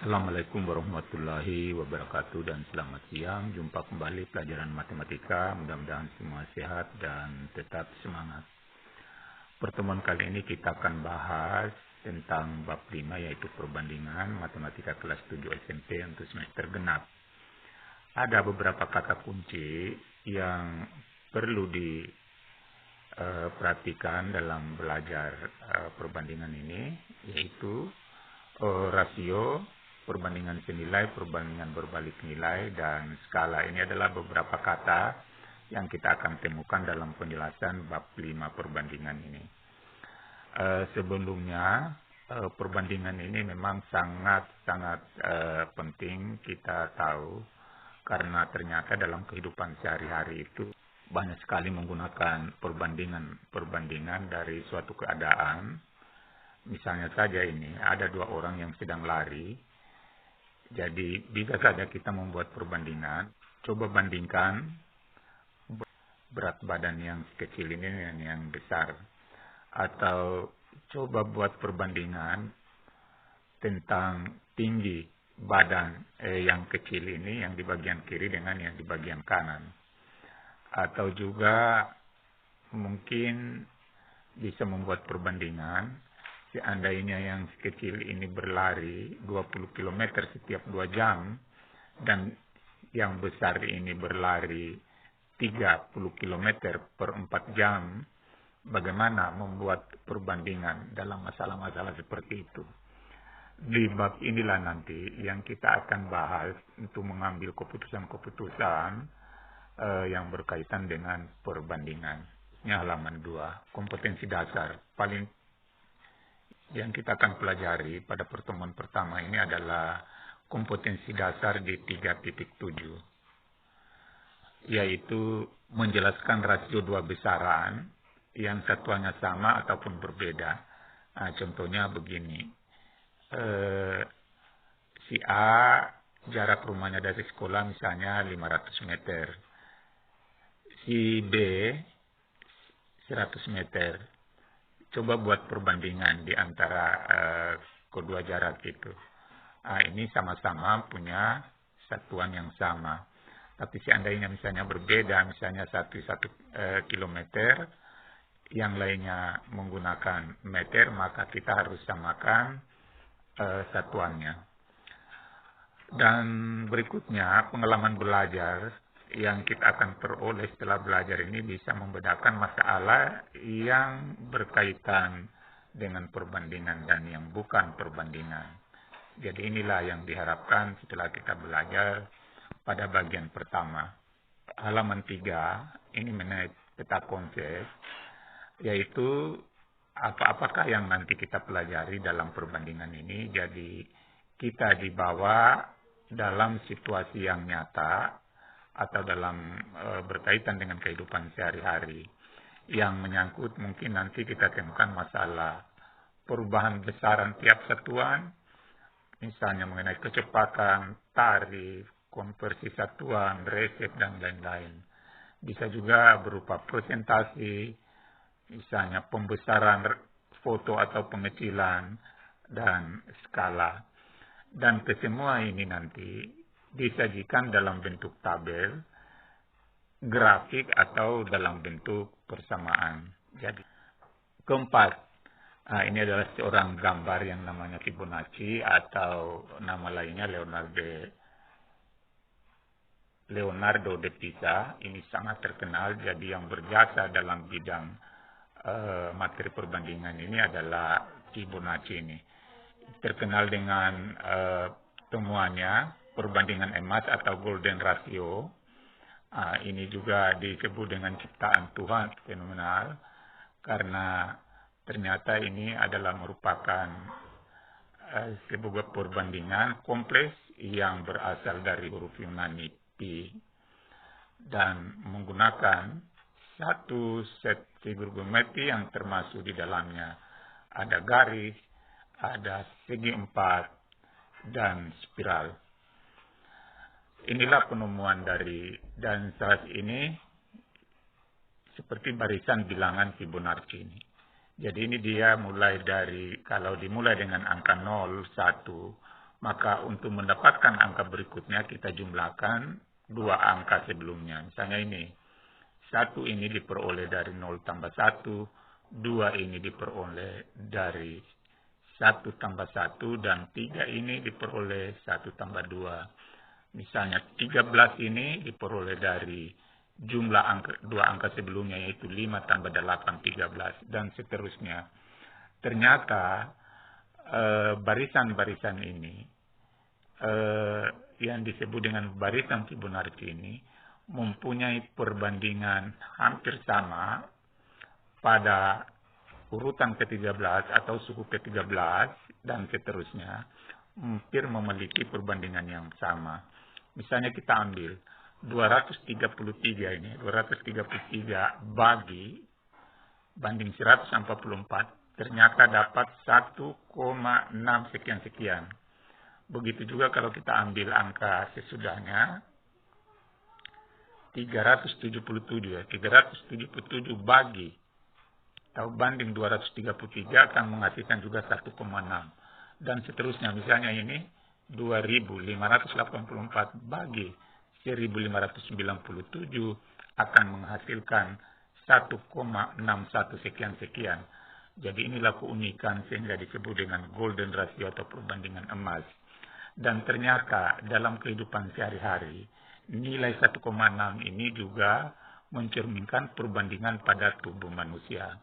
Assalamualaikum warahmatullahi wabarakatuh dan selamat siang. Jumpa kembali pelajaran matematika. Mudah-mudahan semua sehat dan tetap semangat. Pertemuan kali ini kita akan bahas tentang bab 5 yaitu perbandingan matematika kelas 7 SMP untuk semester genap. Ada beberapa kata kunci yang perlu diperhatikan dalam belajar perbandingan ini, yaitu rasio, perbandingan senilai, perbandingan berbalik nilai, dan skala. Ini adalah beberapa kata yang kita akan temukan dalam penjelasan bab 5 perbandingan ini. Sebelumnya, perbandingan ini memang sangat-sangat penting kita tahu, karena ternyata dalam kehidupan sehari-hari itu banyak sekali menggunakan perbandingan dari suatu keadaan. Misalnya saja ini, ada dua orang yang sedang lari. Jadi bisa saja kita membuat perbandingan. Coba bandingkan berat badan yang kecil ini dengan yang besar. Atau coba buat perbandingan tentang tinggi badan yang kecil ini yang di bagian kiri dengan yang di bagian kanan. Atau juga mungkin bisa membuat perbandingan seandainya yang kecil ini berlari 20 km setiap 2 jam dan yang besar ini berlari 30 km per 4 jam, bagaimana membuat perbandingan dalam masalah-masalah seperti itu. Di bab inilah nanti yang kita akan bahas untuk mengambil keputusan-keputusan yang berkaitan dengan perbandingan. Ini halaman 2, kompetensi dasar. Paling yang kita akan pelajari pada pertemuan pertama ini adalah kompetensi dasar di 3.7, yaitu menjelaskan rasio dua besaran yang satuannya sama ataupun berbeda. Nah, contohnya begini, si A jarak rumahnya dari sekolah misalnya 500 meter, si B 100 meter. Coba buat perbandingan di antara kedua jarak itu. Ini sama-sama punya satuan yang sama. Tapi seandainya misalnya berbeda, misalnya satu kilometer, yang lainnya menggunakan meter, maka kita harus samakan satuannya. Dan berikutnya, pengalaman belajar yang kita akan peroleh setelah belajar ini bisa membedakan masalah yang berkaitan dengan perbandingan dan yang bukan perbandingan. Jadi inilah yang diharapkan setelah kita belajar pada bagian pertama. Halaman 3, ini mengenai peta konsep, yaitu apakah yang nanti kita pelajari dalam perbandingan ini. Jadi kita dibawa dalam situasi yang nyata atau dalam berkaitan dengan kehidupan sehari-hari yang menyangkut mungkin nanti kita temukan masalah perubahan besaran tiap satuan, misalnya mengenai kecepatan, tarif, konversi satuan, resep, dan lain-lain. Bisa juga berupa presentasi, misalnya pembesaran foto atau pengecilan, dan skala. Dan kesemua ini nanti disajikan dalam bentuk tabel, grafik, atau dalam bentuk persamaan. Jadi, keempat, ini adalah seorang gambar yang namanya Fibonacci atau nama lainnya Leonardo de Pisa. Ini sangat terkenal, jadi yang berjasa dalam bidang materi perbandingan ini adalah Fibonacci ini. Terkenal dengan temuannya perbandingan emas atau golden ratio. Ini juga disebut dengan ciptaan Tuhan, fenomenal, karena ternyata ini adalah merupakan sebuah perbandingan kompleks yang berasal dari huruf Yunani pi dan menggunakan satu set figur geometri yang termasuk di dalamnya ada garis, ada segi empat, dan spiral. Inilah penemuan dan saat ini seperti barisan bilangan Fibonacci ini. Jadi ini dia mulai dari, kalau dimulai dengan angka 0, 1, Maka untuk mendapatkan angka berikutnya kita jumlahkan dua angka sebelumnya. Misalnya ini, 1 ini diperoleh dari 0 tambah 1, 2 ini diperoleh dari 1 tambah 1, dan 3 ini diperoleh 1 tambah 2. Misalnya 13 ini diperoleh dari jumlah dua angka sebelumnya, yaitu 5 tambah 8, 13, dan seterusnya. Ternyata barisan-barisan ini yang disebut dengan barisan Fibonacci ini mempunyai perbandingan hampir sama pada urutan ke-13 atau suku ke-13 dan seterusnya, hampir memiliki perbandingan yang sama. Misalnya kita ambil 233 ini, 233 banding 144, ternyata dapat 1,6 sekian-sekian. Begitu juga kalau kita ambil angka sesudahnya, 377 ya, 377 atau banding 233 akan menghasilkan juga 1,6. Dan seterusnya, misalnya ini 2584 bagi 1597 akan menghasilkan 1,61 sekian-sekian. Jadi inilah keunikan sehingga disebut dengan golden ratio atau perbandingan emas. Dan ternyata dalam kehidupan sehari-hari, nilai 1,6 ini juga mencerminkan perbandingan pada tubuh manusia.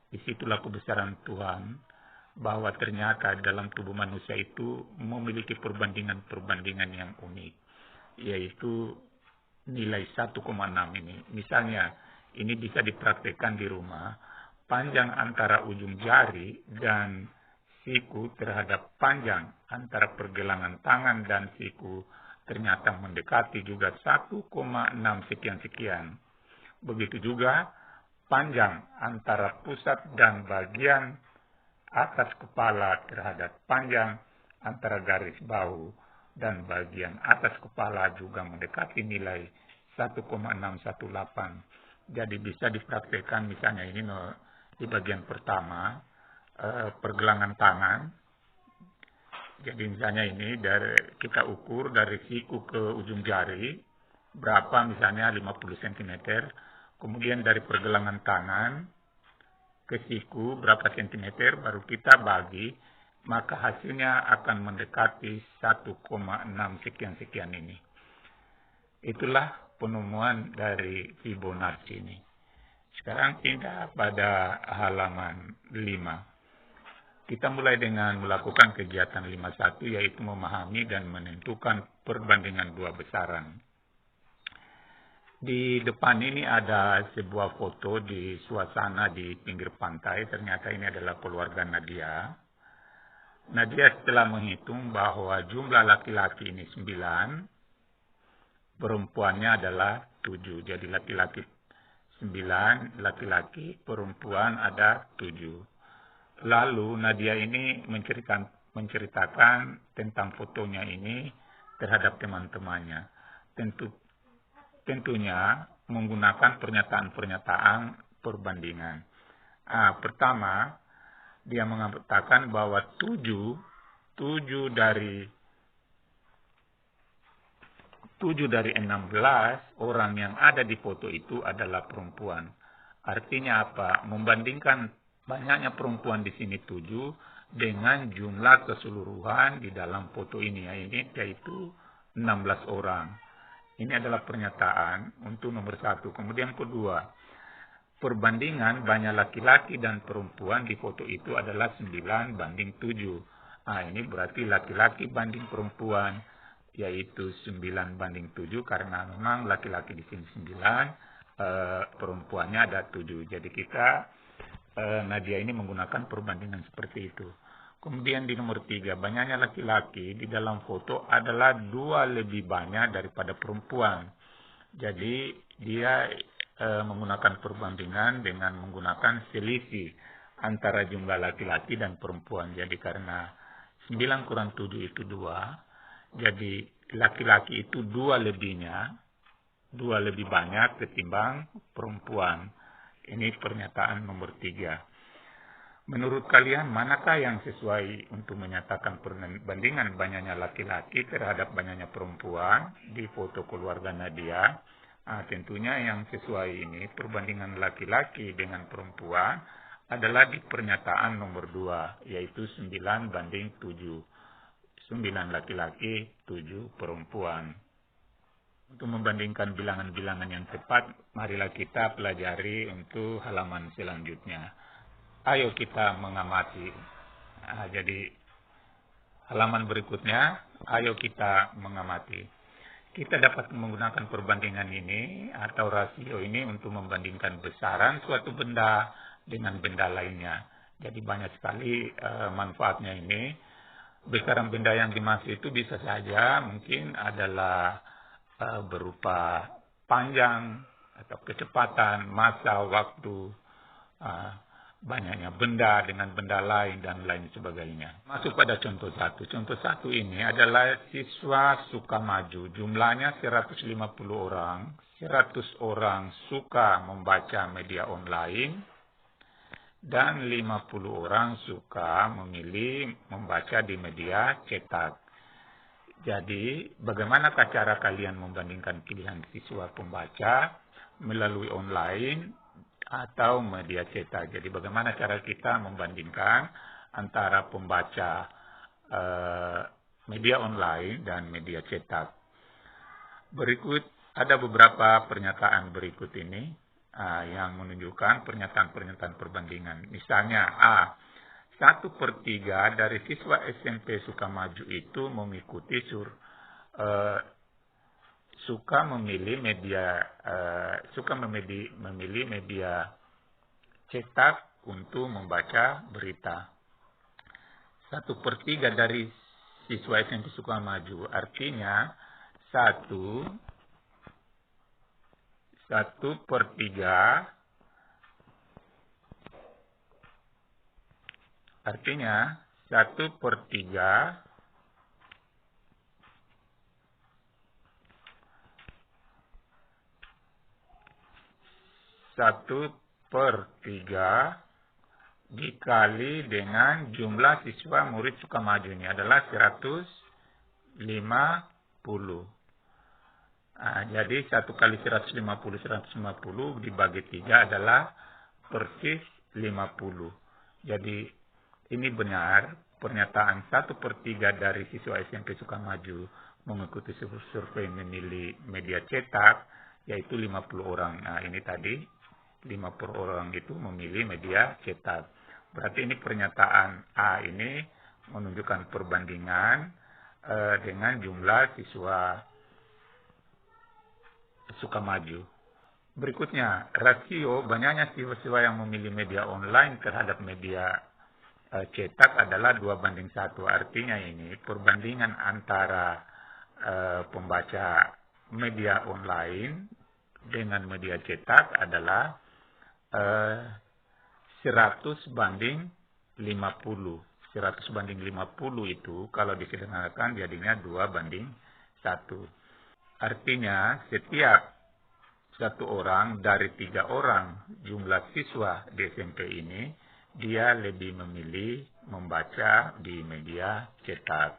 Disitulah kebesaran Tuhan, bahwa ternyata dalam tubuh manusia itu memiliki perbandingan-perbandingan yang unik, yaitu nilai 1,6 ini. Misalnya, ini bisa dipraktekkan di rumah, panjang antara ujung jari dan siku terhadap panjang antara pergelangan tangan dan siku ternyata mendekati juga 1,6 sekian-sekian. Begitu juga panjang antara pusat dan bagian atas kepala terhadap panjang antara garis bahu dan bagian atas kepala juga mendekati nilai 1,618. Jadi bisa dipraktekkan misalnya ini di bagian pertama, pergelangan tangan. Jadi misalnya ini kita ukur dari siku ke ujung jari berapa, misalnya 50 cm. Kemudian dari pergelangan tangan ke siku berapa sentimeter, baru kita bagi, maka hasilnya akan mendekati 1,6 sekian-sekian ini. Itulah penemuan dari Fibonacci ini. Sekarang pindah pada halaman 5. Kita mulai dengan melakukan kegiatan 51, yaitu memahami dan menentukan perbandingan dua besaran. Di depan ini ada sebuah foto di suasana di pinggir pantai. Ternyata ini adalah keluarga Nadia. Nadia setelah menghitung bahwa jumlah laki-laki ini 9, perempuannya adalah 7. Jadi laki-laki 9, laki-laki, perempuan ada 7. Lalu Nadia ini menceritakan tentang fotonya ini terhadap teman-temannya. Tentunya menggunakan pernyataan-pernyataan perbandingan. Pertama, dia mengatakan bahwa 7 dari 16 orang yang ada di foto itu adalah perempuan. Artinya apa? Membandingkan banyaknya perempuan di sini 7 dengan jumlah keseluruhan di dalam foto ini, yaitu 16 orang. Ini adalah pernyataan untuk nomor 1. Kemudian kedua, perbandingan banyak laki-laki dan perempuan di foto itu adalah 9 banding 7. Ini berarti laki-laki banding perempuan, yaitu 9 banding 7, karena memang laki-laki di sini 9, perempuannya ada 7. Jadi Nadia ini menggunakan perbandingan seperti itu. Kemudian di nomor 3, banyaknya laki-laki di dalam foto adalah 2 lebih banyak daripada perempuan. Jadi dia menggunakan perbandingan dengan menggunakan selisih antara jumlah laki-laki dan perempuan. Jadi karena 9 kurang 7 itu 2, jadi laki-laki itu 2 lebih banyak ketimbang perempuan. Ini pernyataan nomor 3. Menurut kalian, manakah yang sesuai untuk menyatakan perbandingan banyaknya laki-laki terhadap banyaknya perempuan di foto keluarga Nadia? Tentunya yang sesuai ini, perbandingan laki-laki dengan perempuan adalah di pernyataan nomor 2, yaitu 9:7. 9 laki-laki, 7 perempuan. Untuk membandingkan bilangan-bilangan yang tepat, marilah kita pelajari untuk halaman selanjutnya. Ayo kita mengamati. Jadi halaman berikutnya, ayo kita mengamati. Kita dapat menggunakan perbandingan ini atau rasio ini untuk membandingkan besaran suatu benda dengan benda lainnya. Jadi banyak sekali manfaatnya ini. Besaran benda yang dimaksud itu bisa saja mungkin adalah berupa panjang atau kecepatan, masa, waktu, banyaknya benda dengan benda lain dan lain sebagainya. Masuk pada contoh 1. Contoh 1 ini adalah siswa Sukamaju. Jumlahnya 150 orang. 100 orang suka membaca media online dan 50 orang suka memilih membaca di media cetak. Jadi, bagaimanakah cara kalian membandingkan pilihan siswa pembaca melalui online atau media cetak? Jadi, bagaimana cara kita membandingkan antara pembaca media online dan media cetak? Berikut ada beberapa pernyataan berikut ini yang menunjukkan pernyataan-pernyataan perbandingan. Misalnya, 1/3 dari siswa SMP Sukamaju itu mengikuti suka memilih media cetak untuk membaca berita. 1/3 dari siswa SMP Sukamaju artinya 1/3 artinya 1/3 dikali dengan jumlah siswa murid Sukamaju ini adalah 150. Jadi 1 kali 150 dibagi 3 adalah persis 50. Jadi ini benar, pernyataan 1/3 dari siswa SMP Sukamaju mengikuti survei memilih media cetak, yaitu 50 orang. Ini tadi 50 orang itu memilih media cetak. Berarti ini pernyataan A ini menunjukkan perbandingan dengan jumlah siswa Sukamaju. Berikutnya, rasio banyaknya siswa yang memilih media online terhadap media cetak adalah 2:1. Artinya ini perbandingan antara pembaca media online dengan media cetak adalah 100/50. 100/50 itu kalau disederhanakan jadinya 2:1. Artinya setiap 1 orang dari 3 orang jumlah siswa di SMP ini, dia lebih memilih membaca di media cetak.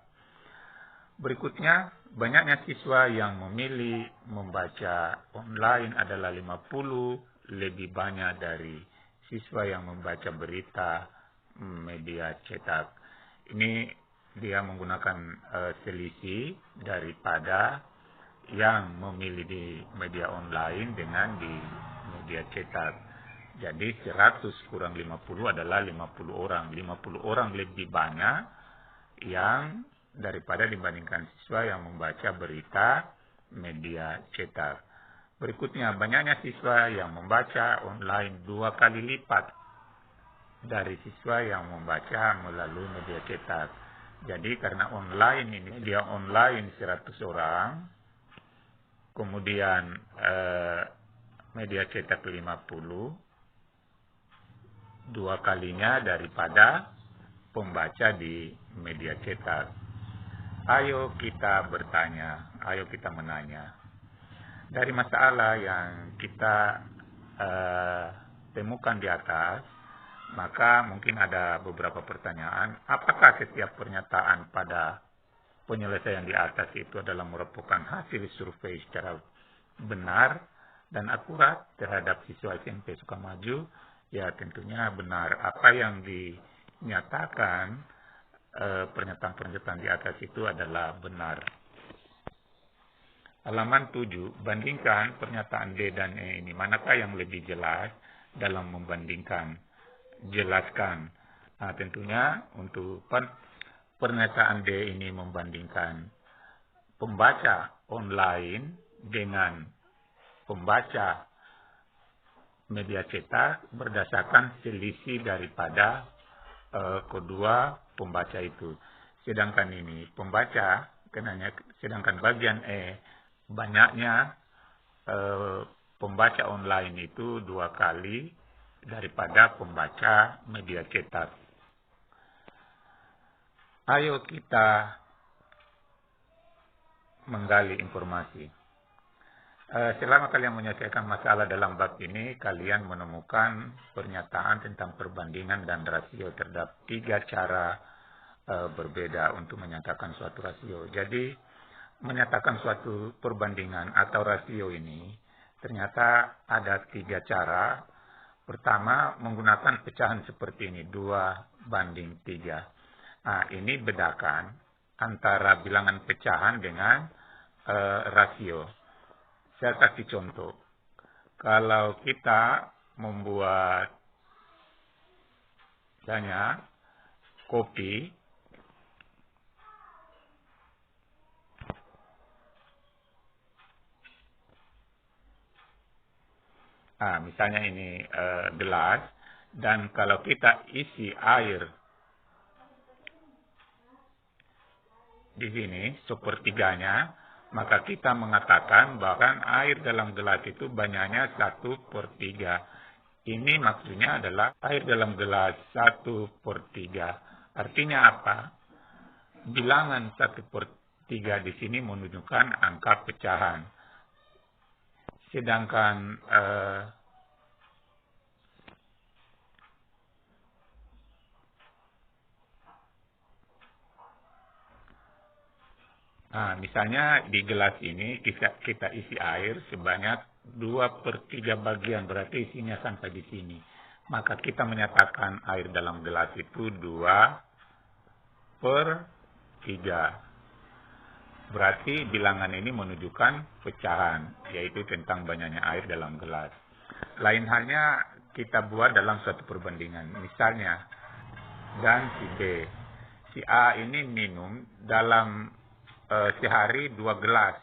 Berikutnya, banyaknya siswa yang memilih membaca online adalah 50, lebih banyak dari siswa yang membaca berita media cetak. Ini dia menggunakan selisih daripada yang memilih di media online dengan di media cetak. Jadi 100 kurang 50 adalah 50 orang. 50 orang lebih banyak yang daripada dibandingkan siswa yang membaca berita media cetak. Berikutnya, banyaknya siswa yang membaca online 2 kali lipat dari siswa yang membaca melalui media cetak. Jadi karena online ini, media online 100 orang, kemudian media cetak 50, 2 kalinya daripada pembaca di media cetak. Ayo kita bertanya, ayo kita menanya. Dari masalah yang kita temukan di atas, Maka mungkin ada beberapa pertanyaan, apakah setiap pernyataan pada penyelesaian di atas itu adalah merupakan hasil survei secara benar dan akurat terhadap siswa SMP Sukamaju? Ya tentunya benar. Apa yang dinyatakan pernyataan-pernyataan di atas itu adalah benar. Halaman 7, bandingkan pernyataan D dan E ini. Manakah yang lebih jelas dalam membandingkan? Jelaskan. Nah, tentunya untuk pernyataan D ini membandingkan pembaca online dengan pembaca media cetak berdasarkan selisih daripada kedua pembaca itu. Sedangkan ini pembaca, sedangkan bagian E banyaknya pembaca online itu 2 kali daripada pembaca media cetak. Ayo kita menggali informasi. Selama kalian menyelesaikan masalah dalam bab ini, kalian menemukan pernyataan tentang perbandingan dan rasio terhadap 3 cara berbeda untuk menyatakan suatu rasio. Jadi, menyatakan suatu perbandingan atau rasio ini, ternyata ada 3 cara. Pertama, menggunakan pecahan seperti ini, 2:3. Nah, ini bedakan antara bilangan pecahan dengan rasio. Saya kasih contoh. Kalau kita membuat misalnya kopi, misalnya ini gelas, dan kalau kita isi air di sini sepertiganya, maka kita mengatakan bahkan air dalam gelas itu banyaknya 1/3. Ini maksudnya adalah air dalam gelas 1/3. Artinya apa? Bilangan 1/3 di sini menunjukkan angka pecahan. Sedangkan misalnya di gelas ini kita isi air sebanyak 2/3 bagian, berarti isinya sampai di sini. Maka kita menyatakan air dalam gelas itu 2/3. Berarti bilangan ini menunjukkan pecahan, yaitu tentang banyaknya air dalam gelas. Lain halnya kita buat dalam suatu perbandingan. Misalnya, dan si B. Si A ini minum dalam sehari 2 gelas.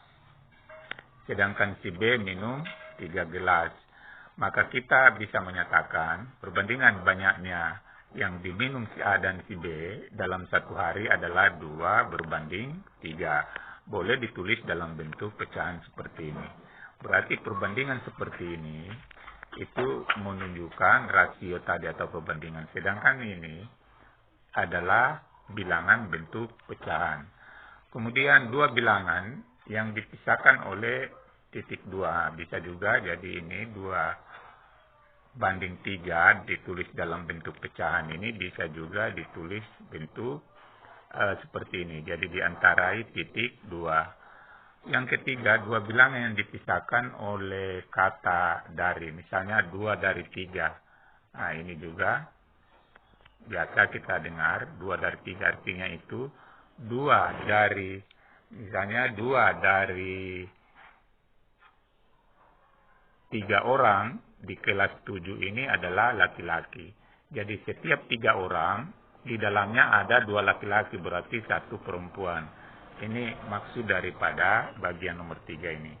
Sedangkan si B minum 3 gelas. Maka kita bisa menyatakan perbandingan banyaknya yang diminum si A dan si B dalam satu hari adalah 2/3. Boleh ditulis dalam bentuk pecahan seperti ini. Berarti perbandingan seperti ini itu menunjukkan rasio tadi atau perbandingan. Sedangkan ini adalah bilangan bentuk pecahan. Kemudian 2 bilangan yang dipisahkan oleh titik 2. Bisa juga jadi ini 2/3 ditulis dalam bentuk pecahan. Ini bisa juga ditulis bentuk seperti ini. Jadi diantarai titik 2. Yang ketiga, 2 bilangan yang dipisahkan oleh kata dari. Misalnya 2/3. Nah, ini juga biasa kita dengar 2/3 artinya itu 2 dari, misalnya 2 dari 3 orang di kelas 7 ini adalah laki-laki. Jadi setiap 3 orang di dalamnya ada 2 laki-laki, berarti 1 perempuan. Ini maksud daripada bagian nomor 3 ini.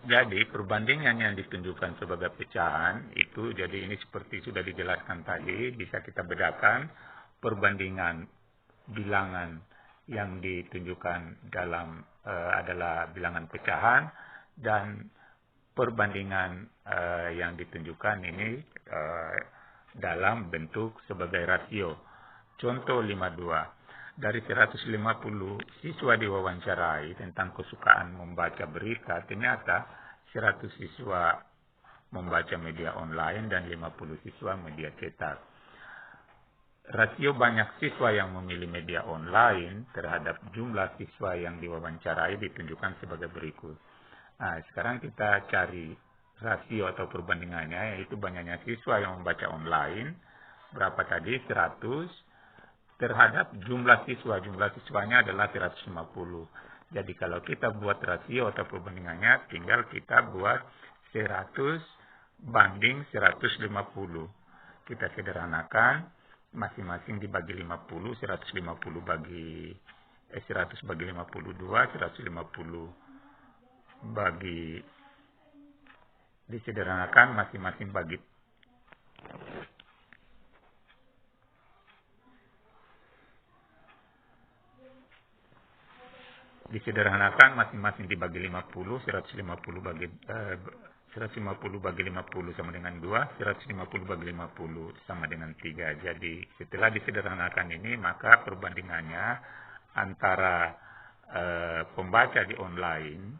Jadi perbandingan yang ditunjukkan sebagai pecahan itu, jadi ini seperti sudah dijelaskan tadi, bisa kita bedakan perbandingan bilangan yang ditunjukkan dalam adalah bilangan pecahan, dan perbandingan yang ditunjukkan ini dalam bentuk sebagai rasio. Contoh 52. Dari 150 siswa diwawancarai tentang kesukaan membaca berita, ternyata 100 siswa membaca media online dan 50 siswa media cetak. Rasio banyak siswa yang memilih media online terhadap jumlah siswa yang diwawancarai ditunjukkan sebagai berikut. Nah, sekarang kita cari rasio atau perbandingannya, yaitu banyaknya siswa yang membaca online, berapa tadi? 100, terhadap jumlah siswa. Jumlah siswanya adalah 150. Jadi kalau kita buat rasio atau perbandingannya, tinggal kita buat 100 banding 150. Kita sederhanakan, masing-masing dibagi 50, 150 bagi 100 bagi 52, 150 bagi, disederhanakan masing-masing bagi dibagi 50, 150 bagi 150 bagi 50 sama dengan 2, 150 bagi 50 sama dengan 3. Jadi setelah disederhanakan ini, maka perbandingannya antara pembaca di online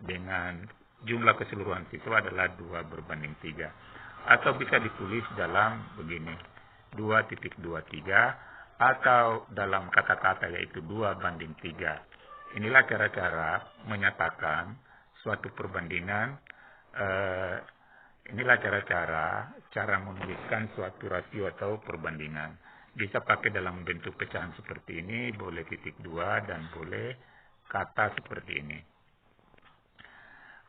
dengan jumlah keseluruhan siswa adalah 2/3. Atau bisa ditulis dalam begini, 2.23, atau dalam kata-kata yaitu 2/3. Inilah cara-cara menyatakan suatu perbandingan. Inilah cara menuliskan suatu rasio atau perbandingan. Bisa pakai dalam bentuk pecahan seperti ini, boleh titik 2, dan boleh kata seperti ini.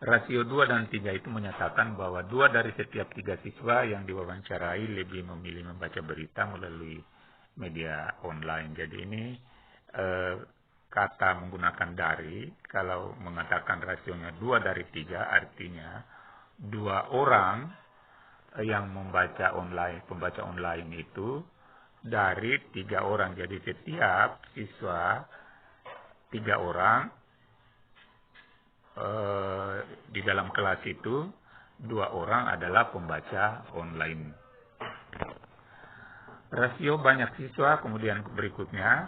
Rasio 2 dan 3 itu menyatakan bahwa 2 dari setiap 3 siswa yang diwawancarai lebih memilih membaca berita melalui media online. Jadi ini kata menggunakan dari. Kalau mengatakan rasionya 2 dari 3, artinya 2 orang yang membaca online, pembaca online itu dari 3 orang. Jadi setiap siswa 3 orang, di dalam kelas itu 2 orang adalah pembaca online. Rasio banyak siswa, kemudian berikutnya,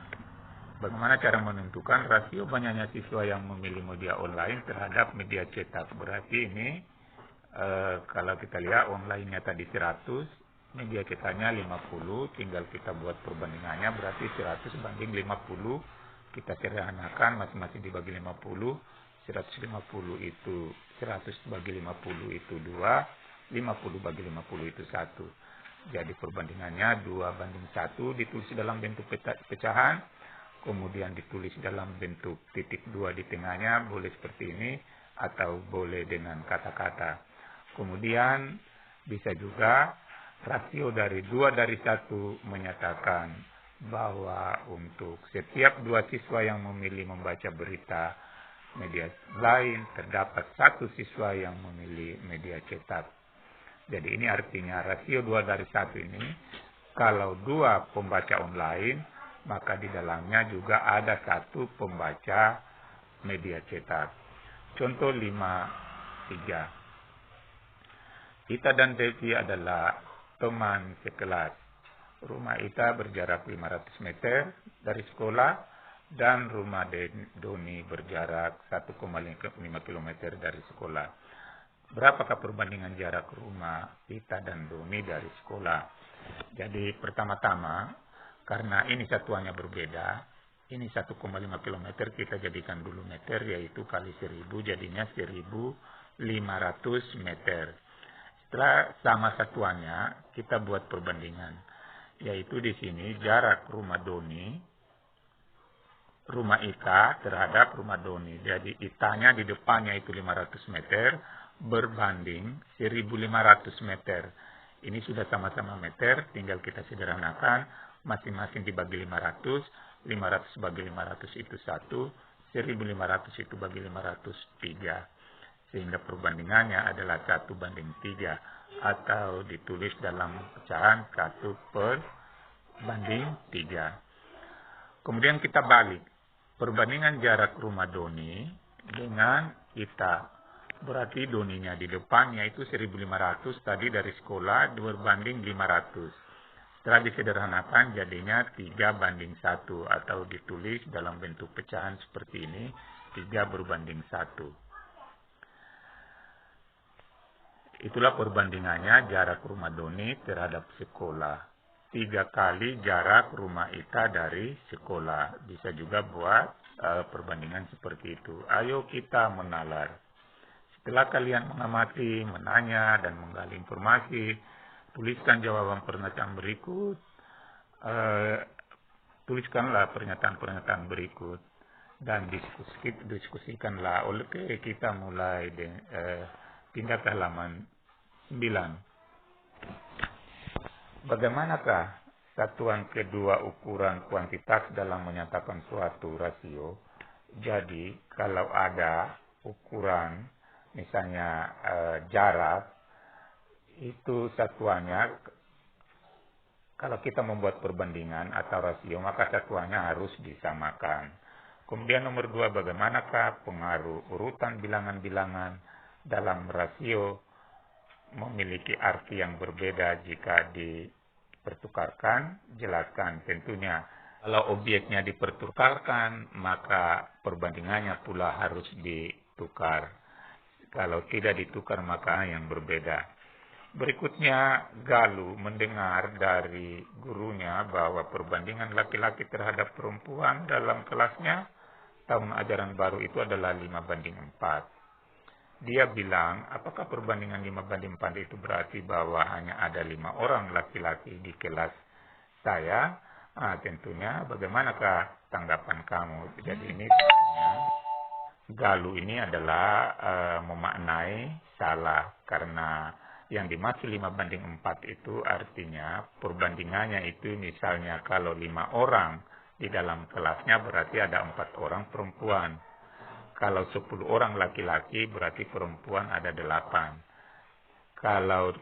bagaimana cara menentukan rasio banyaknya siswa yang memilih media online terhadap media cetak. Berarti ini kalau kita lihat online-nya tadi 100, media cetaknya 50, tinggal kita buat perbandingannya, berarti 100 banding 50, kita sederhanakan masing-masing dibagi 50, 150 itu 100 bagi 50 itu 2, 50 bagi 50 itu 1. Jadi perbandingannya 2/1, ditulis dalam bentuk pecahan, kemudian ditulis dalam bentuk titik 2 di tengahnya, boleh seperti ini, atau boleh dengan kata-kata. Kemudian bisa juga rasio dari 2/1 menyatakan bahwa untuk setiap 2 siswa yang memilih membaca berita media lain, terdapat 1 siswa yang memilih media cetak. Jadi ini artinya rasio 2/1 ini, kalau 2 pembaca online, maka di dalamnya juga ada 1 pembaca media cetak. Contoh 5.3. Ita dan Devi adalah teman sekelas. Rumah Ita berjarak 500 meter dari sekolah, dan rumah Doni berjarak 1,5 km dari sekolah. Berapakah perbandingan jarak rumah Ita dan Doni dari sekolah? Jadi pertama-tama, karena ini satuannya berbeda, ini 1,5 km, kita jadikan dulu meter, yaitu kali 1000, jadinya 1500 meter. Setelah sama satuannya, kita buat perbandingan, yaitu di sini jarak rumah Ita terhadap rumah Doni. Jadi Itanya di depannya itu 500 meter berbanding 1500 meter. Ini sudah sama-sama meter, tinggal kita sederhanakan, masing-masing dibagi 500, 500 bagi 500 itu 1, 1500 itu bagi 500 3. Sehingga perbandingannya adalah 1/3, atau ditulis dalam pecahan 1/3. Kemudian kita balik. Perbandingan jarak rumah Doni dengan Ita. Berarti Doninya di depannya itu 1500, tadi dari sekolah berbanding 500. Setelah disederhanakan jadinya 3/1, atau ditulis dalam bentuk pecahan seperti ini, 3/1. Itulah perbandingannya jarak rumah Doni terhadap sekolah. 3 kali jarak rumah Ita dari sekolah. Bisa juga buat perbandingan seperti itu. Ayo kita menalar. Setelah kalian mengamati, menanya, dan menggali informasi, tuliskan jawaban pernyataan berikut. Tuliskanlah pernyataan-pernyataan berikut. Dan diskusikanlah. Oke, kita mulai pindah ke halaman 9. Bagaimanakah satuan kedua ukuran kuantitas dalam menyatakan suatu rasio? Jadi, kalau ada ukuran, misalnya jarak, itu satuannya, kalau kita membuat perbandingan atau rasio, maka satuannya harus disamakan. Kemudian nomor 2, bagaimanakah pengaruh urutan bilangan-bilangan dalam rasio memiliki arti yang berbeda jika dipertukarkan? Jelaskan. Tentunya kalau objeknya dipertukarkan, maka perbandingannya pula harus ditukar. Kalau tidak ditukar, maka yang berbeda. Berikutnya, Galuh mendengar dari gurunya bahwa perbandingan laki-laki terhadap perempuan dalam kelasnya tahun ajaran baru itu adalah 5:4. Dia bilang, apakah perbandingan 5:4 itu berarti bahwa hanya ada 5 orang laki-laki di kelas saya? Tentunya, bagaimanakah tanggapan kamu? Jadi ini Galuh ini adalah memaknai salah, karena yang dimaksud 5:4 itu artinya perbandingannya itu misalnya kalau 5 orang di dalam kelasnya berarti ada 4 orang perempuan. Kalau 10 orang laki-laki berarti perempuan ada 8. Kalau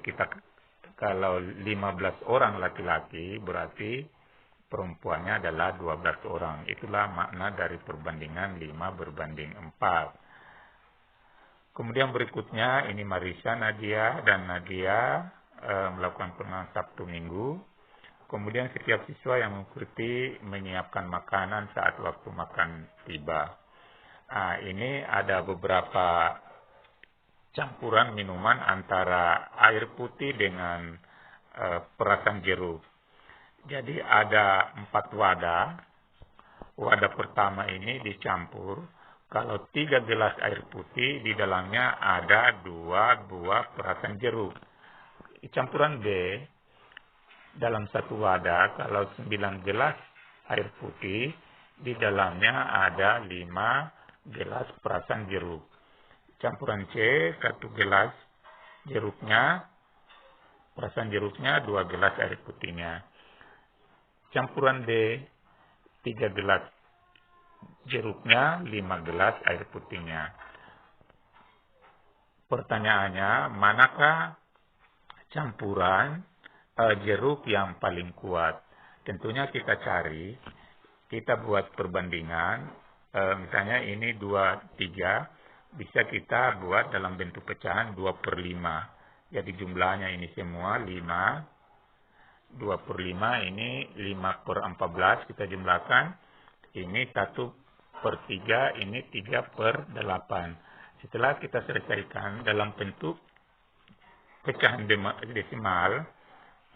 15 orang laki-laki berarti perempuannya adalah 12 orang. Itulah makna dari perbandingan 5:4. Kemudian berikutnya, ini Marisa, Nadia, dan Nadia melakukan pertemuan Sabtu Minggu. Kemudian setiap siswa yang mengikuti menyiapkan makanan saat waktu makan tiba. Ini ada beberapa campuran minuman antara air putih dengan perasan jeruk. Jadi ada 4 wadah. Wadah pertama ini dicampur. Kalau 3 gelas air putih, di dalamnya ada 2 buah perasan jeruk. Campuran B, dalam 1 wadah, kalau 9 gelas air putih, di dalamnya ada 5 gelas perasan jeruk. Campuran C, 1 gelas jeruknya, perasan jeruknya, 2 gelas air putihnya. Campuran D, 3 gelas jeruknya, 5 gelas air putihnya. Pertanyaannya, manakah campuran jeruk yang paling kuat? Tentunya kita cari, kita buat perbandingan, misalnya ini 2, 3, bisa kita buat dalam bentuk pecahan 2/5. Jadi jumlahnya ini semua 5. 2/5 ini 5/14, kita jumlahkan. Ini 1/3, ini 3/8. Setelah kita selesaikan dalam bentuk pecahan desimal,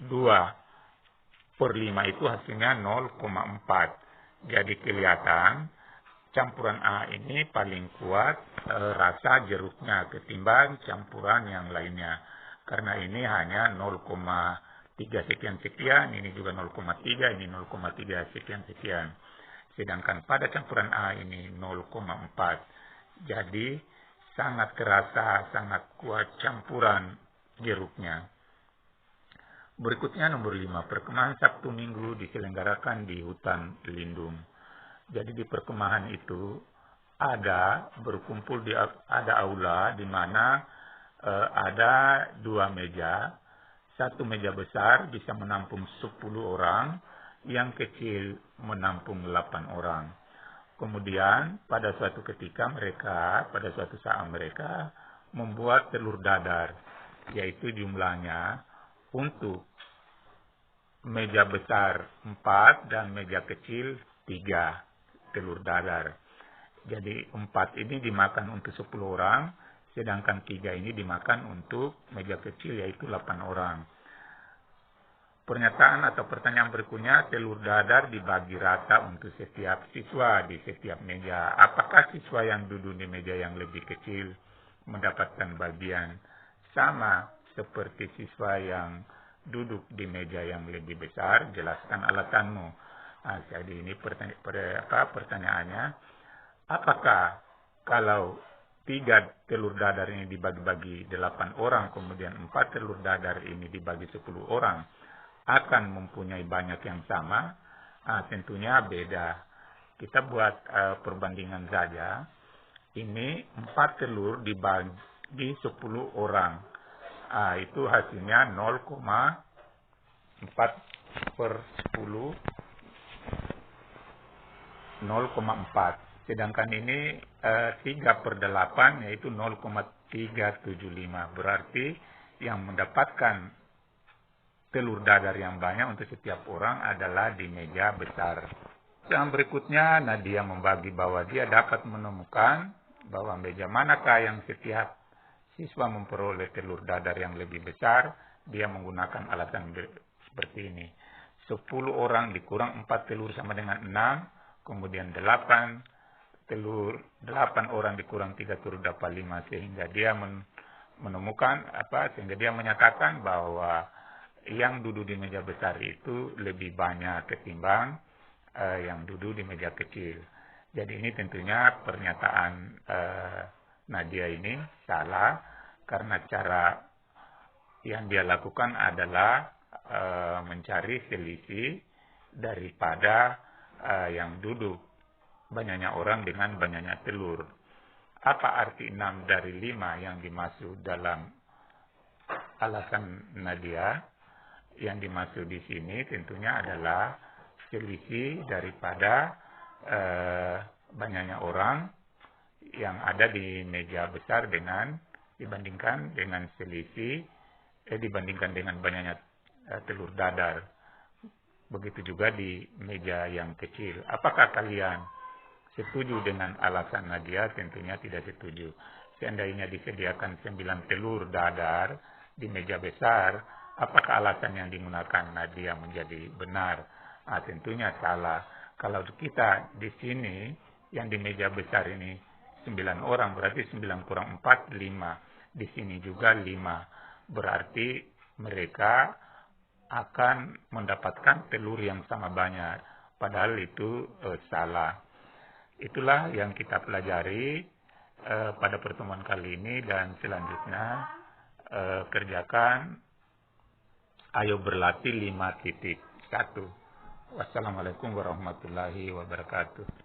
2/5 itu hasilnya 0,4. Jadi kelihatan campuran A ini paling kuat rasa jeruknya ketimbang campuran yang lainnya. Karena ini hanya 0,3 sekian-sekian, ini juga 0,3, ini 0,3 sekian-sekian. Sedangkan pada campuran A ini 0,4. Jadi sangat kerasa, sangat kuat campuran jeruknya. Berikutnya nomor 5, perkemahan Sabtu Minggu diselenggarakan di hutan lindung. Jadi di perkemahan itu ada berkumpul ada aula di mana ada 2 meja. 1 meja besar bisa menampung 10 orang, yang kecil menampung 8 orang. Kemudian pada suatu saat mereka membuat telur dadar, yaitu jumlahnya untuk meja besar 4 dan meja kecil 3 telur dadar. Jadi 4 ini dimakan untuk 10 orang, sedangkan 3 ini dimakan untuk meja kecil yaitu 8 orang. Pernyataan atau pertanyaan berikutnya, telur dadar dibagi rata untuk setiap siswa di setiap meja. Apakah siswa yang duduk di meja yang lebih kecil mendapatkan bagian sama seperti siswa yang duduk di meja yang lebih besar? Jelaskan alasanmu. Nah, jadi ini pertanyaannya, apakah kalau 3 telur dadar ini dibagi-bagi 8 orang, kemudian 4 telur dadar ini dibagi 10 orang, akan mempunyai banyak yang sama? Tentunya beda. Kita buat perbandingan saja. Ini 4 telur dibagi 10 orang. Itu hasilnya 0,4 per 10, 0,4. Sedangkan ini 3 per 8 yaitu 0,375. Berarti yang mendapatkan telur dadar yang banyak untuk setiap orang adalah di meja besar. Yang berikutnya, Nadia membagi bahwa dia dapat menemukan bahwa meja manakah yang setiap siswa memperoleh telur dadar yang lebih besar. Dia menggunakan alasan seperti ini. 10 orang dikurang 4 telur sama dengan 6, kemudian 8 orang dikurang 3 telur dapat 5, sehingga dia menemukan sehingga dia menyatakan bahwa yang duduk di meja besar itu lebih banyak ketimbang yang duduk di meja kecil. Jadi ini tentunya pernyataan Nadia ini salah, karena cara yang dia lakukan adalah mencari selisih daripada yang duduk banyaknya orang dengan banyaknya telur. Apa arti 6 dari 5 yang dimaksud dalam alasan Nadia? Yang dimaksud di sini tentunya adalah selisih daripada banyaknya orang yang ada di meja besar dibandingkan dengan banyaknya telur dadar. Begitu juga di meja yang kecil. Apakah kalian setuju dengan alasan Nadia? Tentunya tidak setuju. Seandainya disediakan 9 telur dadar di meja besar, apakah alasan yang digunakan Nadia menjadi benar? Tentunya salah. Kalau kita di sini, yang di meja besar ini 9 orang, berarti 9 kurang 4, 5. Di sini juga 5. Berarti mereka akan mendapatkan telur yang sama banyak. Padahal itu salah. Itulah yang kita pelajari pada pertemuan kali ini, dan selanjutnya kerjakan. Ayo berlatih 5.1. Wassalamualaikum warahmatullahi wabarakatuh.